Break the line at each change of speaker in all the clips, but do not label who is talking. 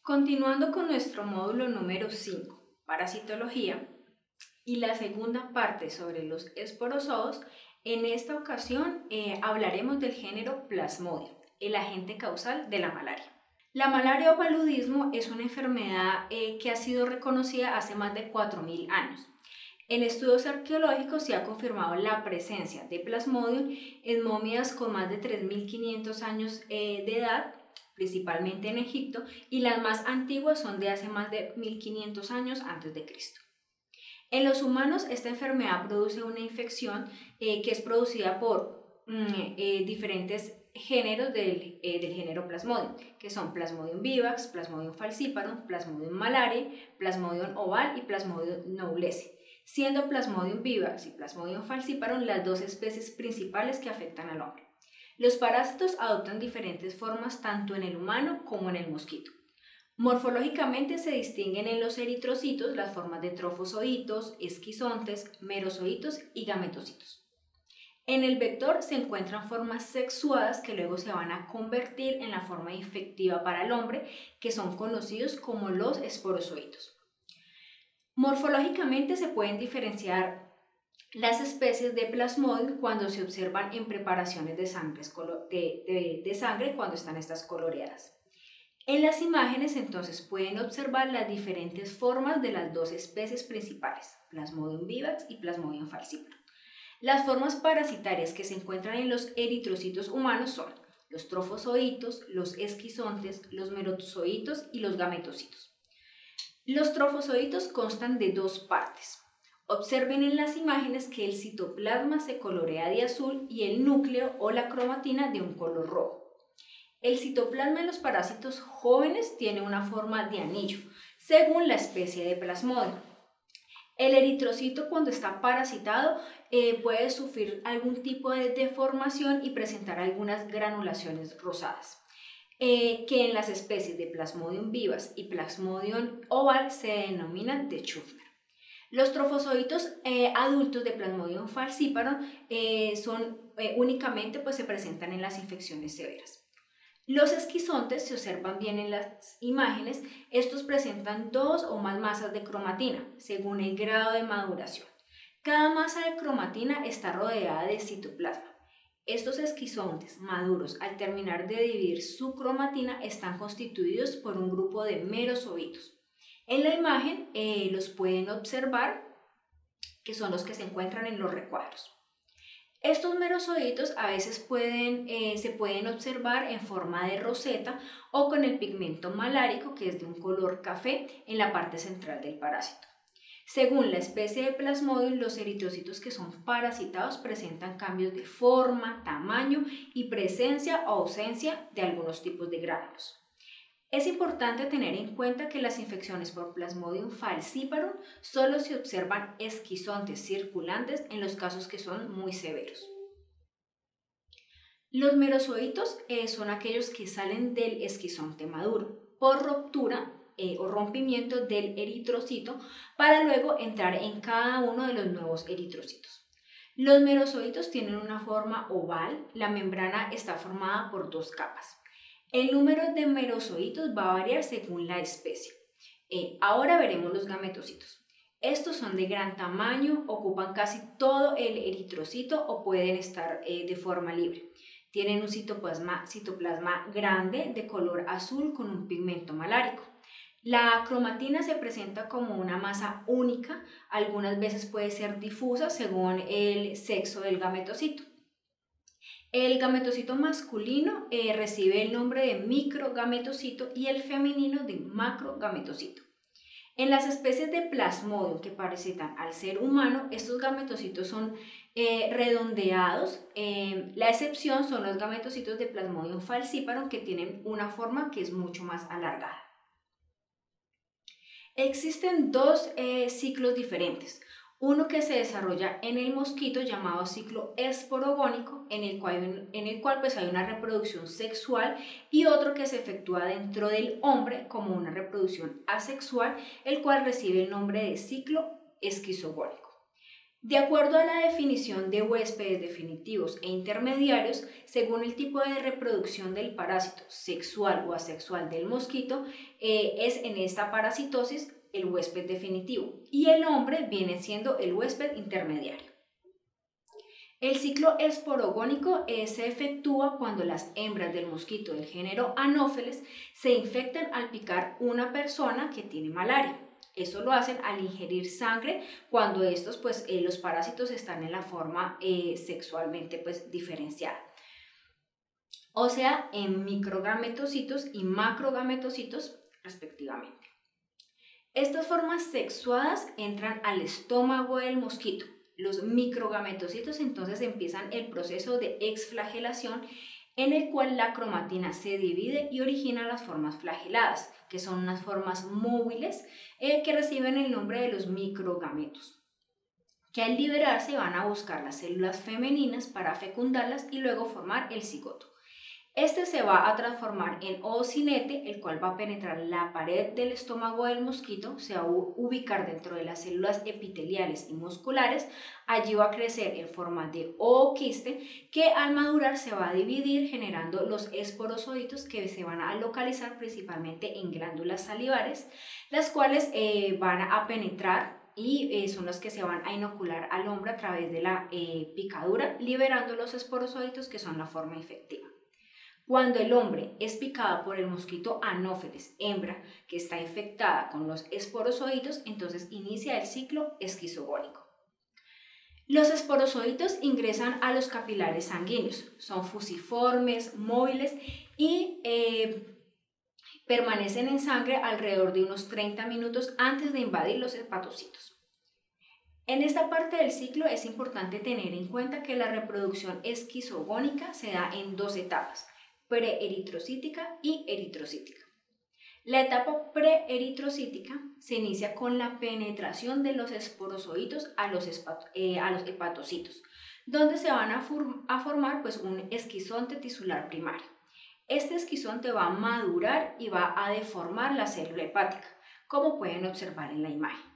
Continuando con nuestro módulo número 5, parasitología, y la segunda parte sobre los esporozoos, en esta ocasión hablaremos del género Plasmodium, el agente causal de la malaria. La malaria o paludismo es una enfermedad que ha sido reconocida hace más de 4.000 años. En estudios arqueológicos se ha confirmado la presencia de Plasmodium en momias con más de 3.500 años de edad, principalmente en Egipto, y las más antiguas son de hace más de 1.500 años antes de Cristo. En los humanos, esta enfermedad produce una infección que es producida por diferentes géneros del género Plasmodium, que son Plasmodium vivax, Plasmodium falciparum, Plasmodium malariae, Plasmodium ovale y Plasmodium noblese, siendo Plasmodium vivax y Plasmodium falciparum las dos especies principales que afectan al hombre. Los parásitos adoptan diferentes formas tanto en el humano como en el mosquito. Morfológicamente se distinguen en los eritrocitos las formas de trofozoitos, esquizontes, merozoitos y gametocitos. En el vector se encuentran formas sexuadas que luego se van a convertir en la forma infectiva para el hombre, que son conocidos como los esporozoitos. Morfológicamente se pueden diferenciar las especies de Plasmodium cuando se observan en preparaciones de sangre cuando están estas coloreadas. En las imágenes entonces pueden observar las diferentes formas de las dos especies principales, Plasmodium vivax y Plasmodium falciparum. Las formas parasitarias que se encuentran en los eritrocitos humanos son los trofozoitos, los esquizontes, los merozoitos y los gametocitos. Los trofozoitos constan de dos partes. Observen en las imágenes que el citoplasma se colorea de azul y el núcleo o la cromatina de un color rojo. El citoplasma en los parásitos jóvenes tiene una forma de anillo, según la especie de Plasmodium. El eritrocito, cuando está parasitado, puede sufrir algún tipo de deformación y presentar algunas granulaciones rosadas, que en las especies de Plasmodium vivax y Plasmodium ovale se denominan de Schuffner. Los trofozoitos adultos de Plasmodium falciparum únicamente se presentan en las infecciones severas. Los esquizontes se observan bien en las imágenes. Estos presentan dos o más masas de cromatina, según el grado de maduración. Cada masa de cromatina está rodeada de citoplasma. Estos esquizontes maduros, al terminar de dividir su cromatina, están constituidos por un grupo de merozoitos. En la imagen los pueden observar, que son los que se encuentran en los recuadros. Estos merozoitos a veces se pueden observar en forma de roseta o con el pigmento malárico, que es de un color café en la parte central del parásito. Según la especie de Plasmodium, los eritrocitos que son parasitados presentan cambios de forma, tamaño y presencia o ausencia de algunos tipos de gránulos. Es importante tener en cuenta que las infecciones por Plasmodium falciparum solo se observan esquizontes circulantes en los casos que son muy severos. Los merozoitos son aquellos que salen del esquizonte maduro por ruptura o rompimiento del eritrocito para luego entrar en cada uno de los nuevos eritrocitos. Los merozoitos tienen una forma oval, la membrana está formada por dos capas. El número de merozoitos va a variar según la especie. Ahora veremos los gametocitos. Estos son de gran tamaño, ocupan casi todo el eritrocito o pueden estar de forma libre. Tienen un citoplasma grande de color azul con un pigmento malárico. La cromatina se presenta como una masa única, algunas veces puede ser difusa según el sexo del gametocito. El gametocito masculino recibe el nombre de microgametocito y el femenino de macrogametocito. En las especies de Plasmodium que parasitan al ser humano, estos gametocitos son redondeados. La excepción son los gametocitos de Plasmodium falciparum, que tienen una forma que es mucho más alargada. Existen dos ciclos diferentes. Uno que se desarrolla en el mosquito llamado ciclo esporogónico, en el cual hay una reproducción sexual, y otro que se efectúa dentro del hombre como una reproducción asexual, el cual recibe el nombre de ciclo esquizogónico. De acuerdo a la definición de huéspedes definitivos e intermediarios, según el tipo de reproducción del parásito sexual o asexual del mosquito, es en esta parasitosis el huésped definitivo y el hombre viene siendo el huésped intermediario. El ciclo esporogónico se efectúa cuando las hembras del mosquito del género Anopheles se infectan al picar una persona que tiene malaria. Eso lo hacen al ingerir sangre cuando estos, los parásitos están en la forma sexualmente diferenciada. O sea, en microgametocitos y macrogametocitos respectivamente. Estas formas sexuadas entran al estómago del mosquito. Los microgametocitos entonces empiezan el proceso de exflagelación en el cual la cromatina se divide y origina las formas flageladas, que son unas formas móviles que reciben el nombre de los microgametos, que al liberarse van a buscar las células femeninas para fecundarlas y luego formar el cigoto. Este se va a transformar en oocinete, el cual va a penetrar la pared del estómago del mosquito, se va a ubicar dentro de las células epiteliales y musculares, allí va a crecer en forma de ooquiste, que al madurar se va a dividir generando los esporozoitos que se van a localizar principalmente en glándulas salivares, las cuales van a penetrar y son los que se van a inocular al hombre a través de la picadura, liberando los esporozoitos que son la forma infectiva. Cuando el hombre es picado por el mosquito Anopheles hembra que está infectada con los esporozoitos, entonces inicia el ciclo esquizogónico. Los esporozoitos ingresan a los capilares sanguíneos, son fusiformes, móviles y permanecen en sangre alrededor de unos 30 minutos antes de invadir los hepatocitos. En esta parte del ciclo es importante tener en cuenta que la reproducción esquizogónica se da en dos etapas: preeritrocítica y eritrocítica. La etapa preeritrocítica se inicia con la penetración de los esporozoitos a los hepatocitos, donde se van a formar un esquizonte tisular primario. Este esquizonte va a madurar y va a deformar la célula hepática, como pueden observar en la imagen.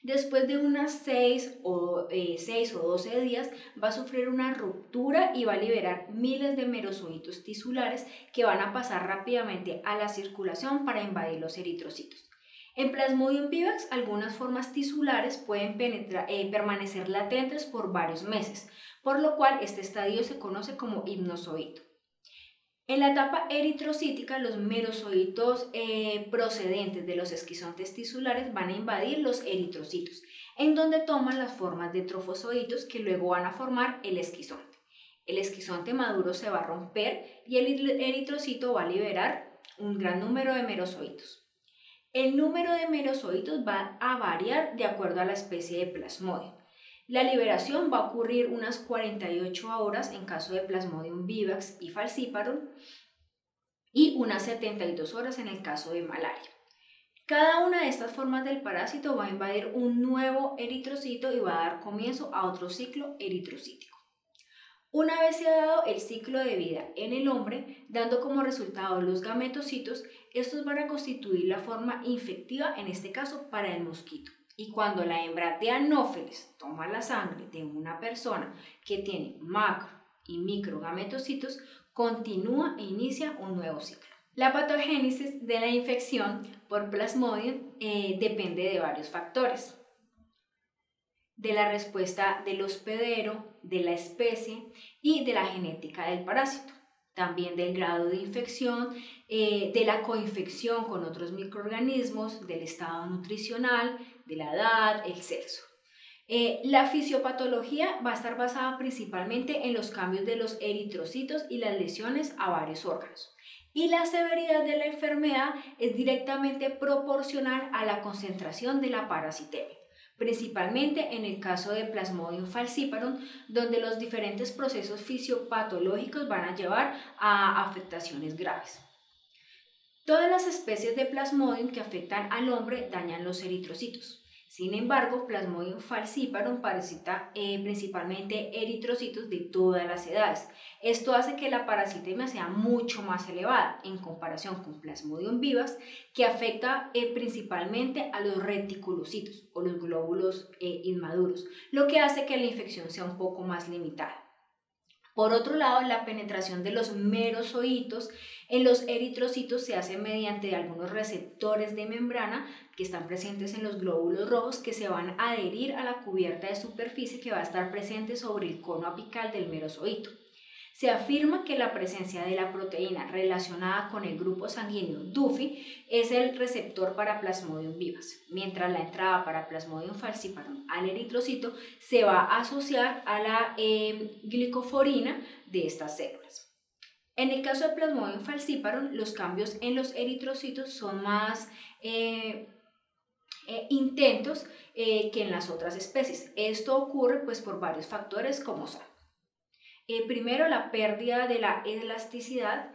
Después de unas 6 o 12 días va a sufrir una ruptura y va a liberar miles de merozoitos tisulares que van a pasar rápidamente a la circulación para invadir los eritrocitos. En Plasmodium vivax, algunas formas tisulares pueden permanecer latentes por varios meses, por lo cual este estadio se conoce como hipnozoito. En la etapa eritrocítica, los merozoitos procedentes de los esquizontes tisulares van a invadir los eritrocitos, en donde toman las formas de trofozoitos que luego van a formar el esquizonte. El esquizonte maduro se va a romper y el eritrocito va a liberar un gran número de merozoitos. El número de merozoitos va a variar de acuerdo a la especie de Plasmodium. La liberación va a ocurrir unas 48 horas en caso de Plasmodium vivax y falciparum y unas 72 horas en el caso de malaria. Cada una de estas formas del parásito va a invadir un nuevo eritrocito y va a dar comienzo a otro ciclo eritrocítico. Una vez se ha dado el ciclo de vida en el hombre, dando como resultado los gametocitos, estos van a constituir la forma infectiva, en este caso para el mosquito. Y cuando la hembra de Anopheles toma la sangre de una persona que tiene macro y microgametocitos, continúa e inicia un nuevo ciclo. La patogénesis de la infección por Plasmodium depende de varios factores: de la respuesta del hospedero, de la especie y de la genética del parásito. También del grado de infección, de la coinfección con otros microorganismos, del estado nutricional, de la edad, el sexo. La fisiopatología va a estar basada principalmente en los cambios de los eritrocitos y las lesiones a varios órganos. Y la severidad de la enfermedad es directamente proporcional a la concentración de la parasitemia, principalmente en el caso de Plasmodium falciparum, donde los diferentes procesos fisiopatológicos van a llevar a afectaciones graves. Todas las especies de Plasmodium que afectan al hombre dañan los eritrocitos. Sin embargo, Plasmodium falciparum parasita principalmente eritrocitos de todas las edades. Esto hace que la parasitemia sea mucho más elevada en comparación con Plasmodium vivax, que afecta principalmente a los reticulocitos o los glóbulos inmaduros, lo que hace que la infección sea un poco más limitada. Por otro lado, la penetración de los merozoitos en los eritrocitos se hace mediante algunos receptores de membrana que están presentes en los glóbulos rojos, que se van a adherir a la cubierta de superficie que va a estar presente sobre el cono apical del merozoito. Se afirma que la presencia de la proteína relacionada con el grupo sanguíneo DUFI es el receptor para Plasmodium vivax, mientras la entrada para Plasmodium falciparum al eritrocito se va a asociar a la glicoforina de estas células. En el caso de Plasmodium falciparum, los cambios en los eritrocitos son más intensos que en las otras especies. Esto ocurre pues por varios factores como son. Primero, la pérdida de la elasticidad,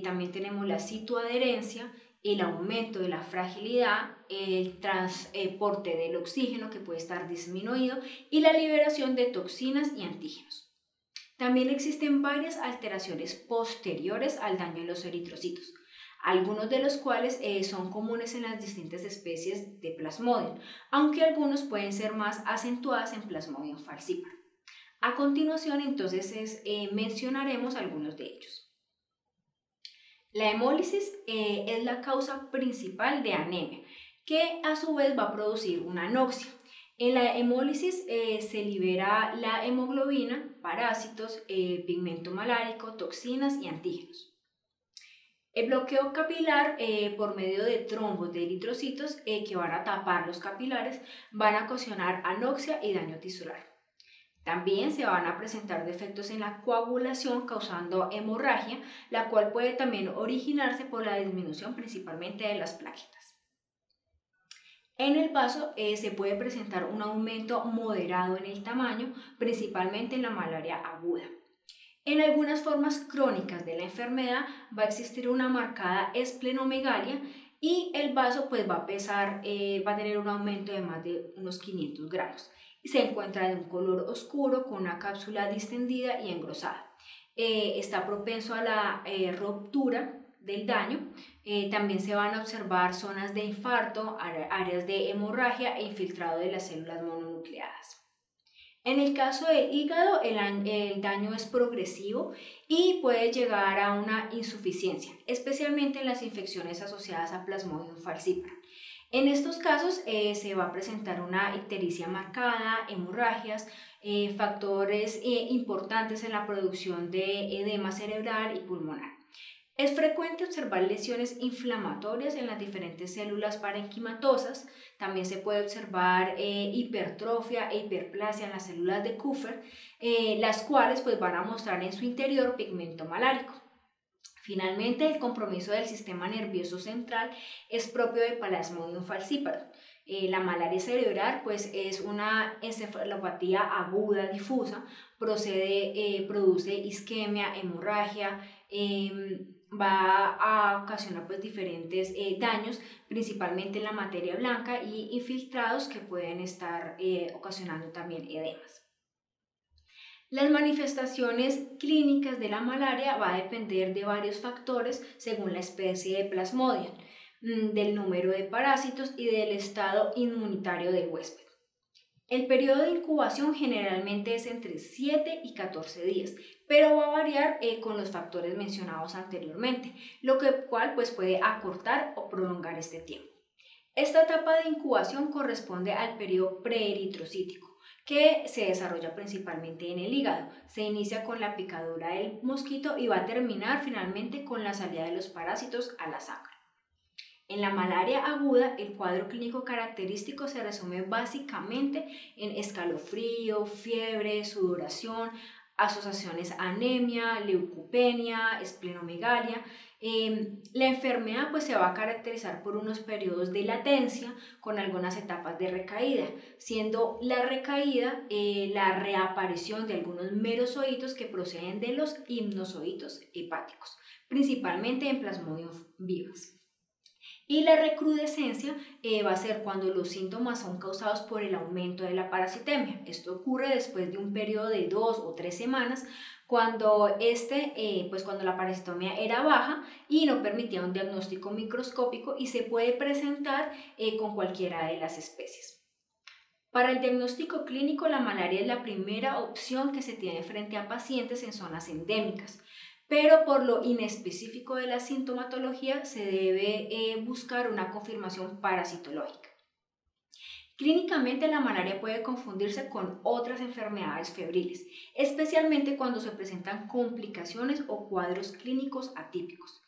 también tenemos la citoadherencia, el aumento de la fragilidad, el transporte del oxígeno que puede estar disminuido y la liberación de toxinas y antígenos. También existen varias alteraciones posteriores al daño en los eritrocitos, algunos de los cuales son comunes en las distintas especies de Plasmodium, aunque algunos pueden ser más acentuadas en Plasmodium falciparum. A continuación, entonces, mencionaremos algunos de ellos. La hemólisis es la causa principal de anemia, que a su vez va a producir una anoxia. En la hemólisis se libera la hemoglobina, parásitos, pigmento malárico, toxinas y antígenos. El bloqueo capilar por medio de trombos de eritrocitos que van a tapar los capilares van a ocasionar anoxia y daño tisular. También se van a presentar defectos en la coagulación causando hemorragia, la cual puede también originarse por la disminución principalmente de las plaquetas. En el vaso se puede presentar un aumento moderado en el tamaño, principalmente en la malaria aguda. En algunas formas crónicas de la enfermedad va a existir una marcada esplenomegalia y el vaso pues va a pesar, va a tener un aumento de más de unos 500 gramos. Se encuentra de un color oscuro con una cápsula distendida y engrosada. Está propenso a la ruptura del daño. También se van a observar zonas de infarto, áreas de hemorragia e infiltrado de las células mononucleadas. En el caso del hígado, el daño es progresivo y puede llegar a una insuficiencia, especialmente en las infecciones asociadas a Plasmodium falciparum. En estos casos se va a presentar una ictericia marcada, hemorragias, factores importantes en la producción de edema cerebral y pulmonar. Es frecuente observar lesiones inflamatorias en las diferentes células parenquimatosas. También se puede observar hipertrofia e hiperplasia en las células de Kupffer, las cuales pues, van a mostrar en su interior pigmento malárico. Finalmente, el compromiso del sistema nervioso central es propio de Plasmodium falciparum. La malaria cerebral pues, es una encefalopatía aguda difusa, produce isquemia, hemorragia, va a ocasionar pues, diferentes daños, principalmente en la materia blanca y infiltrados que pueden estar ocasionando también edemas. Las manifestaciones clínicas de la malaria va a depender de varios factores según la especie de Plasmodium, del número de parásitos y del estado inmunitario del huésped. El periodo de incubación generalmente es entre 7 y 14 días, pero va a variar con los factores mencionados anteriormente, lo cual pues, puede acortar o prolongar este tiempo. Esta etapa de incubación corresponde al periodo preeritrocítico, que se desarrolla principalmente en el hígado. Se inicia con la picadura del mosquito y va a terminar finalmente con la salida de los parásitos a la sangre. En la malaria aguda, el cuadro clínico característico se resume básicamente en escalofrío, fiebre, sudoración, asociaciones a anemia, leucopenia, esplenomegalia. La enfermedad pues, se va a caracterizar por unos periodos de latencia con algunas etapas de recaída, siendo la recaída la reaparición de algunos merozoitos que proceden de los hipnozoitos hepáticos, principalmente en Plasmodium vivax. Y la recrudescencia va a ser cuando los síntomas son causados por el aumento de la parasitemia. Esto ocurre después de un periodo de 2 o 3 semanas, cuando cuando la parasitemia era baja y no permitía un diagnóstico microscópico, y se puede presentar con cualquiera de las especies. Para el diagnóstico clínico, la malaria es la primera opción que se tiene frente a pacientes en zonas endémicas, pero por lo inespecífico de la sintomatología se debe buscar una confirmación parasitológica. Clínicamente, la malaria puede confundirse con otras enfermedades febriles, especialmente cuando se presentan complicaciones o cuadros clínicos atípicos.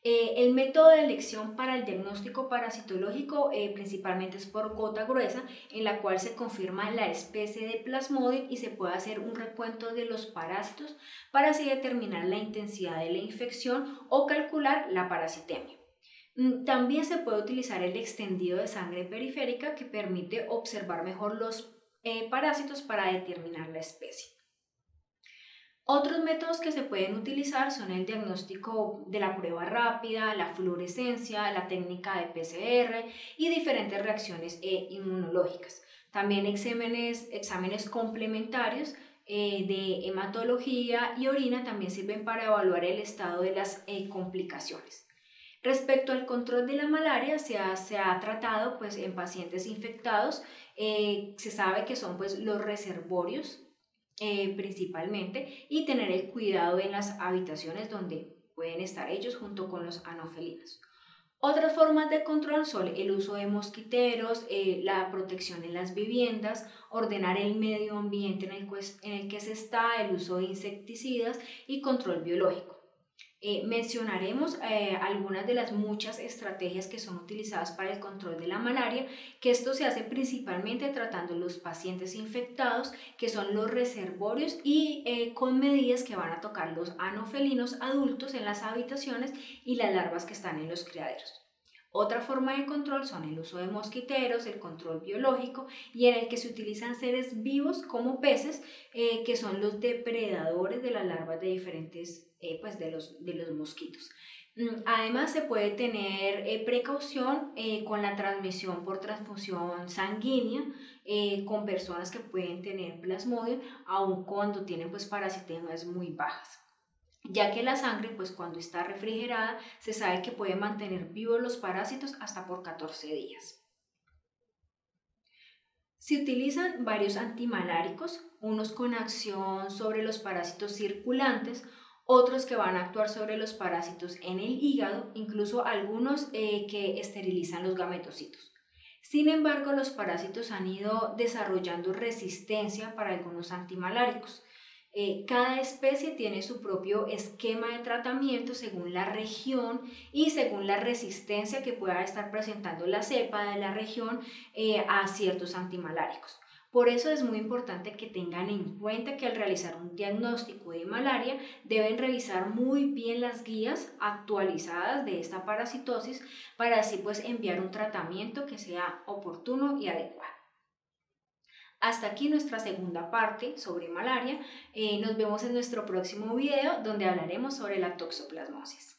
El método de elección para el diagnóstico parasitológico principalmente es por gota gruesa, en la cual se confirma la especie de Plasmodium y se puede hacer un recuento de los parásitos para así determinar la intensidad de la infección o calcular la parasitemia. También se puede utilizar el extendido de sangre periférica, que permite observar mejor los parásitos para determinar la especie. Otros métodos que se pueden utilizar son el diagnóstico de la prueba rápida, la fluorescencia, la técnica de PCR y diferentes reacciones inmunológicas. También exámenes complementarios de hematología y orina también sirven para evaluar el estado de las complicaciones. Respecto al control de la malaria, se ha tratado pues, en pacientes infectados. Se sabe que son pues, los reservorios principalmente, y tener el cuidado en las habitaciones donde pueden estar ellos junto con los anofelinos. Otras formas de control son el uso de mosquiteros, la protección en las viviendas, ordenar el medio ambiente en el que se está, el uso de insecticidas y control biológico. Mencionaremos algunas de las muchas estrategias que son utilizadas para el control de la malaria, que esto se hace principalmente tratando los pacientes infectados, que son los reservorios, y con medidas que van a tocar los anofelinos adultos en las habitaciones y las larvas que están en los criaderos. Otra forma de control son el uso de mosquiteros, el control biológico, y en el que se utilizan seres vivos como peces, que son los depredadores de las larvas de diferentes de los mosquitos. Además, se puede tener precaución con la transmisión por transfusión sanguínea con personas que pueden tener Plasmodium, aun cuando tienen pues parasitemias muy bajas, ya que la sangre, pues cuando está refrigerada, se sabe que puede mantener vivos los parásitos hasta por 14 días. Se utilizan varios antimaláricos, unos con acción sobre los parásitos circulantes, otros que van a actuar sobre los parásitos en el hígado, incluso algunos que esterilizan los gametocitos. Sin embargo, los parásitos han ido desarrollando resistencia para algunos antimaláricos. Cada especie tiene su propio esquema de tratamiento según la región y según la resistencia que pueda estar presentando la cepa de la región a ciertos antimaláricos. Por eso es muy importante que tengan en cuenta que al realizar un diagnóstico de malaria deben revisar muy bien las guías actualizadas de esta parasitosis, para así pues enviar un tratamiento que sea oportuno y adecuado. Hasta aquí nuestra segunda parte sobre malaria. Nos vemos en nuestro próximo video, donde hablaremos sobre la toxoplasmosis.